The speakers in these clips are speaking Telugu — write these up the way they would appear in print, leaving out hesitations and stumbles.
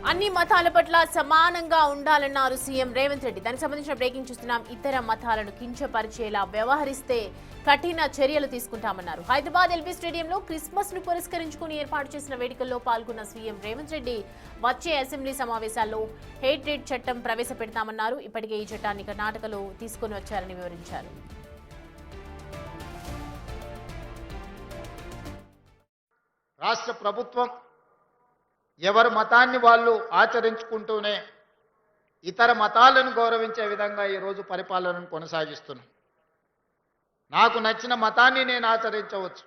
అన్ని మతాల పట్ల సమానంగా ఉండాలన్నారు సీఎం రేవంత్ రెడ్డి. దానికి సంబంధించిన బ్రేకింగ్ చూస్తున్నాం. ఇతర మతాలను కించపరిచేలా వ్యవహరిస్తే కఠిన చర్యలు తీసుకుంటామన్నారు. హైదరాబాద్ ఎల్బీ స్టేడియంలో క్రిస్మస్ ను పురస్కరించుకుని ఏర్పాటు చేసిన వేడుకల్లో పాల్గొన్న సీఎం రేవంత్ రెడ్డి వచ్చే అసెంబ్లీ సమావేశాల్లో హేట్రేట్ చట్టం ప్రవేశపెడతామన్నారు. ఇప్పటికే ఈ చట్టాన్ని కర్ణాటకలో తీసుకుని వచ్చారని వివరించారు. రాష్ట్ర ప్రభుత్వం ఎవరి మతాన్ని వాళ్ళు ఆచరించుకుంటూనే ఇతర మతాలను గౌరవించే విధంగా ఈరోజు పరిపాలనను కొనసాగిస్తున్నాం. నాకు నచ్చిన మతాన్ని నేను ఆచరించవచ్చు,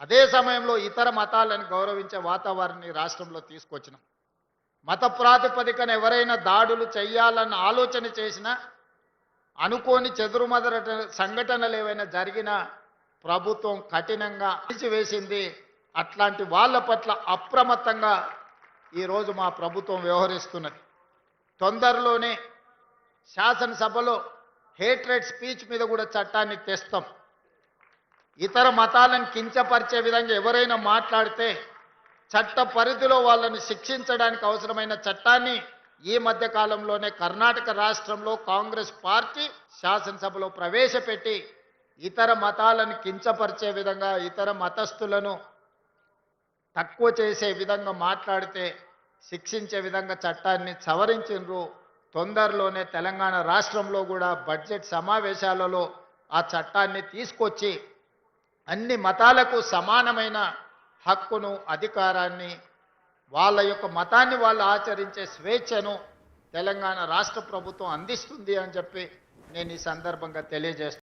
అదే సమయంలో ఇతర మతాలను గౌరవించే వాతావరణాన్ని రాష్ట్రంలో తీసుకొచ్చినాం. మత ప్రాతిపదికన ఎవరైనా దాడులు చేయాలన్న ఆలోచన చేసినా, అనుకోని చెదురుమదర సంఘటనలు ఏవైనా జరిగినా ప్రభుత్వం కఠినంగా అణిచివేసింది. అట్లాంటి వాళ్ళ పట్ల అప్రమత్తంగా ఈరోజు మా ప్రభుత్వం వ్యవహరిస్తున్నది. తొందరలోనే శాసనసభలో హేట్రేట్ స్పీచ్ మీద కూడా చట్టాన్ని తెస్తాం. ఇతర మతాలను కించపరిచే విధంగా ఎవరైనా మాట్లాడితే చట్ట పరిధిలో వాళ్ళని శిక్షించడానికి అవసరమైన చట్టాన్ని ఈ మధ్య కాలంలోనే కర్ణాటక రాష్ట్రంలో కాంగ్రెస్ పార్టీ శాసనసభలో ప్రవేశపెట్టి ఇతర మతాలను కించపరిచే విధంగా, ఇతర మతస్థులను తక్కువ చేసే విధంగా మాట్లాడితే శిక్షించే విధంగా చట్టాన్ని సవరించిండ్రు. తొందరలోనే తెలంగాణ రాష్ట్రంలో కూడా బడ్జెట్ సమావేశాలలో ఆ చట్టాన్ని తీసుకొచ్చి అన్ని మతాలకు సమానమైన హక్కును, అధికారాన్ని, వాళ్ళ యొక్క మతాన్ని వాళ్ళు ఆచరించే స్వేచ్ఛను తెలంగాణ రాష్ట్ర ప్రభుత్వం అందిస్తుంది అని చెప్పి నేను ఈ సందర్భంగా తెలియజేస్తున్నాను.